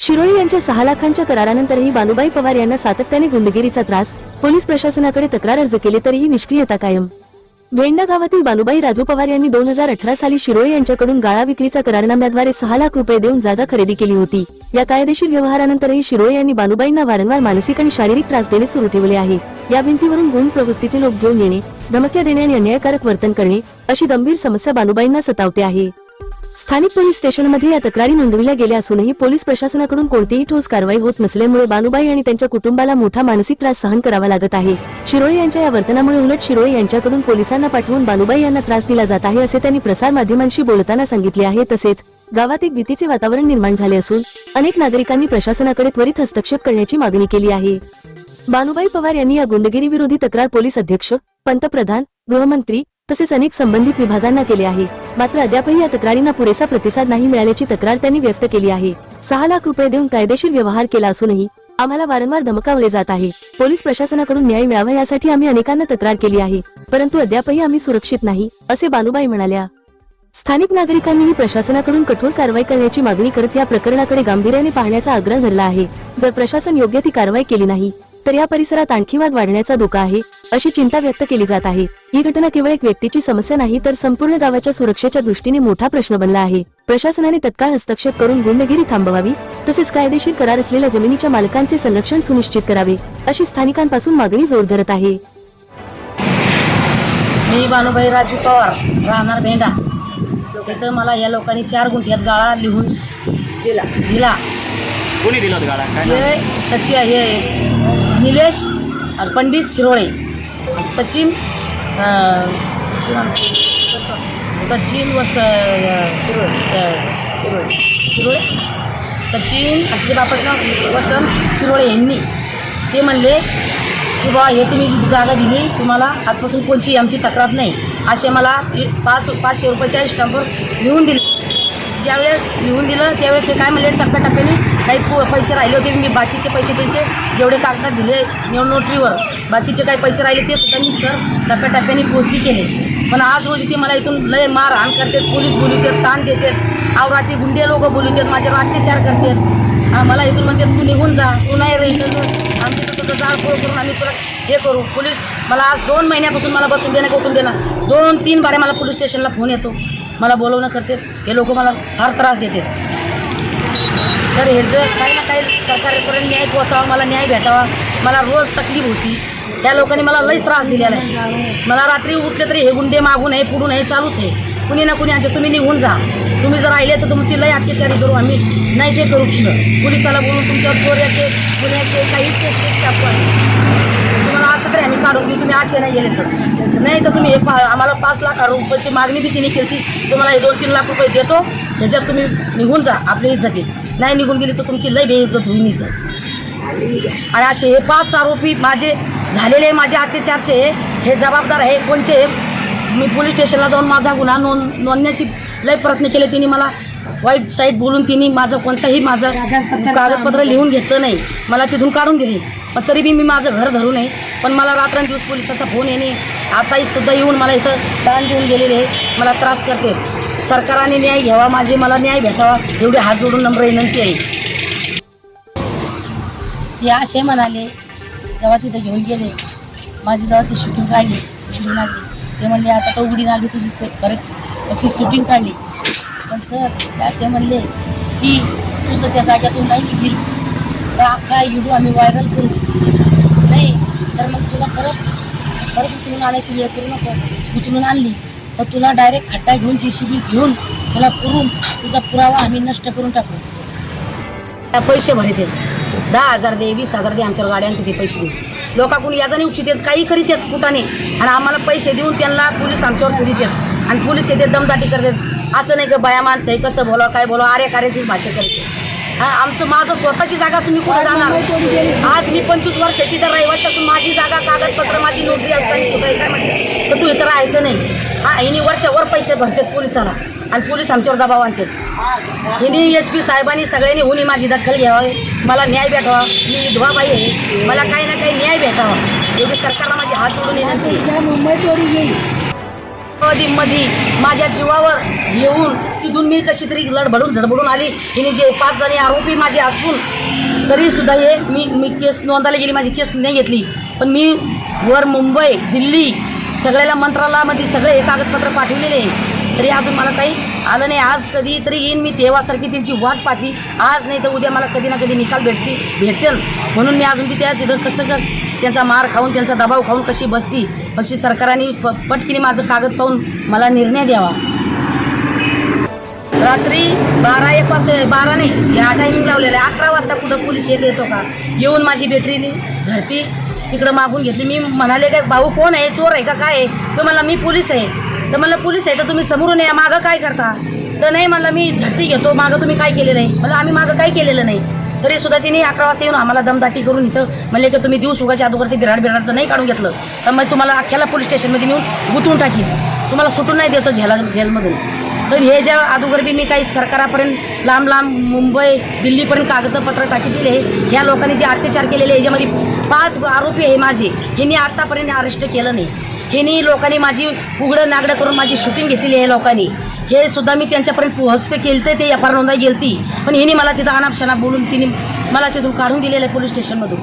शिरोळे यांच्या 6 लाखांच्या करारानंतरही बानुबाई पवार यांना सातत्याने गुंडगिरीचा त्रास, पोलीस प्रशासनाकडे तक्रार अर्ज केले तरीही निष्क्रियता कायम। भेंडा गावातील बानुबाई राजू पवार यांनी 2018 साली शिरोळे यांच्याकडून गाळा विक्रीचा करारनाम्याद्वारे 6 लाख रुपये देऊन जागा खरेदी केली होती। या कायदेशीर व्यवहारानंतरही शिरोळे यांनी बानुबाईंना वारंवार मानसिक आणि शारीरिक त्रास देणे सुरू ठेवले आहे। या भिंतीवरून गुण प्रवृत्तीचे लोक घेऊन येणे, धमक्या देणे आणि अन्यायकारक वर्तन करणे अशी गंभीर समस्या बानुबाईंना सतावते आहे। स्थानिक पोलीस स्टेशनमध्ये या तक्रारी नोंदविल्या गेल्या असूनही पोलीस प्रशासनाकडून कोणतीही ठोस कारवाई होत नसल्यामुळे बानुबाई आणि त्यांच्या कुटुंबाला मोठा मानसिक त्रास सहन करावा लागत आहे। शिरोळे यांच्या या वर्तनामुळे उलट शिरोळे यांच्याकडून पोलिसांना पाठवून बानुबाई यांना त्रास दिला जात आहे असे त्यांनी प्रसार माध्यमांशी बोलताना सांगितले आहे। तसेच गावात एक भीतीचे वातावरण निर्माण झाले असून अनेक नागरिकांनी प्रशासनाकडे त्वरित हस्तक्षेप करण्याची मागणी केली आहे। बानुबाई पवार यांनी या गुंडगिरी विरोधी तक्रार पोलीस अध्यक्ष, पंतप्रधान, गृहमंत्री तसेच अनेक संबंधित विभागांना केले आहे। मात्र अद्यापही या तक्रारींना पुरेसा प्रतिसाद नाही मिळाल्याची तक्रार त्यांनी व्यक्त केली आहे। 6 लाख रुपये देऊन कायदेशीर व्यवहार केला असूनही आम्हाला वारंवार धमकावले जात आहे। पोलीस प्रशासनाकडून न्याय मिळावा यासाठी आम्ही अनेकांना तक्रार केली आहे, परंतु अद्यापही आम्ही सुरक्षित नाही असे बानुबाई म्हणाल्या। स्थानिक नागरिकांनीही प्रशासनाकडून कठोर कारवाई करण्याची मागणी करत या प्रकरणाकडे गांभीर्याने पाहण्याचा आग्रह धरला आहे। जर प्रशासन योग्य ती कारवाई केली नाही तर या परिसरात आणखी वाद वाढण्याचा धोका आहे अशी चिंता व्यक्त केली जात आहे। ही घटना केवळ एक व्यक्तीची समस्या नाही तर संपूर्ण गावाच्या सुरक्षेच्या दृष्टीने मोठा प्रश्न बनला आहे। प्रशासनाने तत्काळ हस्तक्षेप करून गुंडगिरी थांबवावी तसेच कायदेशीर करार असलेल्या जमिनीच्या मालकांचे संरक्षण सुनिश्चित करावे अशी स्थानिकांपासून मागणी जोर धरत आहे। मी बानुबाई राजू पवार, राहणार भेंडा। इथं मला या लोकांनी 4 गुंठ्यात गाळा लिहून दिला। कोणी दिला होता गाळा? काय हे सचिन, हे निलेश पंडित शिरोळे, सचिन सचिन व शिरोळे, सचिन आपले बापाचं नाव वसंत शिरोळे यांनी ते म्हणले की बा हे तुम्ही जी जागा दिली तुम्हाला आजपासून कोणची आमची तक्रार नाही असे मला 500 रुपयाच्या स्टॅम्पवर लिहून दिले। ज्यावेळेस लिहून दिलं त्यावेळेस हे काय म्हणले टप्प्याटप्प्याने काही पैसे राहिले होते, मी बाकीचे पैसे त्यांचे जेवढे कागदात दिले नोटरीवर बाकीचे काही पैसे राहिले ते सुद्धा मी सर टप्प्याटप्प्याने पोचली केले। पण आज रोजी ते मला इथून लय मारहाण करतात, पोलीस बोलवतात, ताण देतात, आवराती गुंडे लोक बोलवतात, माझ्यावर अत्याचार करतात। मला इथून म्हणतात तू निघून जा, तू नाही रे इथं आमची तुझं जाळपोळ करून आम्ही तुला हे करू। पोलीस मला आज 2 महिन्यापासून मला बसून देणं कुठून देणं 2-3 बारे मला पोलीस स्टेशनला फोन येतो, मला बोलवणं करतात, हे लोक मला फार त्रास देतात। तर हे जर काही ना काही सरकारपर्यंत न्याय पोचावा, मला न्याय भेटावा, मला रोज तकलीफ होती। त्या लोकांनी मला लई त्रास दिलेला आहे। मला रात्री उठले तरी हे गुंडे मागून आहे पुढून हे चालूच आहे, कुणी ना कुणी आणते, तुम्ही निघून जा, तुम्ही जर राहिले तर तुमची लई अत्याचारी करू, आम्ही नाही ते करू पुढं पोलिसाला बोलून तुमच्यावर चोऱ्याचे गुन्ह्याचे काही तुम्हाला असं तरी आम्ही काढून देऊ, तुम्ही असे नाही गेले तर नाही तर तुम्ही हे आम्हाला 5 लाख रुपयाची मागणी बी तिने केली, तुम्हाला हे 2-3 लाख रुपये देतो, ह्याच्यात तुम्ही निघून जा, आपली इज्जती नाही निघून गेली तर तुमची लई बेइज्जत होईल इथं। आणि असे हे 5 आरोपी माझे झालेले माझे अत्याचारचे हे जबाबदार आहे कोणचे। मी पोलीस स्टेशनला जाऊन माझा गुन्हा नोंदण्याची लई प्रयत्न केले, तिने मला वाईट साईट बोलून तिने माझं कोणताही माझं कागदपत्र लिहून घेतलं नाही, मला तिथून काढून दिले। पण तरी बी मी माझं घर धरू नये, पण मला रात्रंदिवस पोलिसाचा फोन येणे, आताही सुद्धा येऊन मला इथं ताण देऊन गेलेले मला त्रास करते। सरकारने न्याय घ्यावा, मला न्याय भेटावा एवढे हात जोडून नम्र विनंती आहे। ते असे म्हणाले जेव्हा तिथं घेऊन गेले, माझी जेव्हा ती शूटिंग काढली उघडी लागली, ते म्हणले आता तर उघडी लागली तुझी बरेच शूटिंग काढली, पण सर ते असे म्हणले की तुझं त्या जाग्यातून नाही निघली तर अख्खा व्हिडिओ आम्ही व्हायरल करू, नाही तर मग तुला परत उचलून आणायची वेळ करू नको, उचलून आणली तर तुला डायरेक्ट खड्डा घेऊन JCB घेऊन तुला पुरून तुझा पुरावा आम्ही नष्ट करून टाकू। पैसे भरते 10,000 दे, 20,000 दे, आमच्या गाड्यांचे ते पैसे दे, लोकांकडून याचा उचित आहेत, काही करीत आहेत कुठाने, आणि आम्हाला पैसे देऊन त्यांना पोलीस आमच्यावर फिरीत आहेत आणि पोलीस येते दमदाटी करतात। असं नाही का बाया माणसं आहे कसं बोला काय बोला आर्या कार्याचीच भाषा करते। आमचं माझं स्वतःची जागा असून मी कुठे जाणार? आज मी 25 वर्षाची तर रहिवाशी असून माझी जागा कागदपत्र माझी नोकरी असताना कुठे काय म्हटलं तर तू इथं राहायचं नाही। हिने वरच्यावर पैसे भरतात पोलिसाला आणि पोलीस आमच्यावर दबाव आणतात। हिने SP साहेबांनी सगळ्यांनी हुनी माझी दखल घ्यावी, मला न्याय भेटावा, मी विधवा बाई आहे, मला काही ना काही न्याय भेटावा एवढी सरकारला माझी हात जोडून येण्याची। मध्ये माझ्या जीवावर येऊन तिथून मी कशी तरी लडबडून झडबडून आली. हिने जे 5 जणी आरोपी माझे असून तरी सुद्धा हे मी केस नोंदायला गेली, माझी केस नाही घेतली. पण मी वर मुंबई दिल्ली सगळ्याला मंत्रालयामध्ये सगळे हे कागदपत्र पाठवलेले आहे, तरी अजून मला काही आलं नाही. आज कधी तरी येईन मी तेव्हासारखी त्यांची वाट पाहती. आज नाही तर उद्या मला कधी ना कधी निकाल भेटेल म्हणून मी अजून त्या तिथं कसं त्यांचा मार खाऊन त्यांचा दबाव खाऊन कशी बसती. अशी सरकारने पटकीने माझं कागद पाहून मला निर्णय द्यावा. रात्री 12-1 वाजता 12 नाही या टायमिंग लावलेला आहे. 11 वाजता कुठं पोलीस येतो का? येऊन माझी बॅटरीनी झडती तिकडं मागून घेतली. मी म्हणाले काय भाऊ कोण आहे, चोर आहे का काय आहे? तर मला मी पोलीस आहे. तर मला पोलीस आहे तर तुम्ही समोरून या, मागं काय करता? तर नाही म्हणलं मी झडती घेतो, मागं तुम्ही काय केलेलं आहे? मला आम्ही मागं काय केलेलं नाही. तरी सुद्धा तिने 11 वाजता येऊन आम्हाला दमदाटी करून इथं म्हणले की तुम्ही दिवस उगाच्या अगोदर ते बिराडचं नाही काढून घेतलं तर मग तुम्हाला अख्ख्याला पोलीस स्टेशनमध्ये नेऊन गुंतवून टाकीन, तुम्हाला सुटून नाही देतो जेलमधून. तर हे ज्या अगोदर बी मी काही सरकारापर्यंत लांब मुंबई दिल्लीपर्यंत कागदपत्र टाकीतील ह्या लोकांनी जे अत्याचार केलेले याच्यामध्ये 5 आरोपी आहे माझे. ह्यांनी आत्तापर्यंत अरेस्ट केलं नाही. ह्यांनी लोकांनी माझी उघडं नागडं करून माझी शूटिंग घेतलेली आहे लोकांनी. हे सुद्धा मी त्यांच्यापर्यंत पोहोचते केलं ते एफ आर नोंदाई गेलती, पण हिने मला तिथं अनापशना बोलून तिने मला तिथून काढून दिलेलं आहे पोलीस स्टेशनमधून.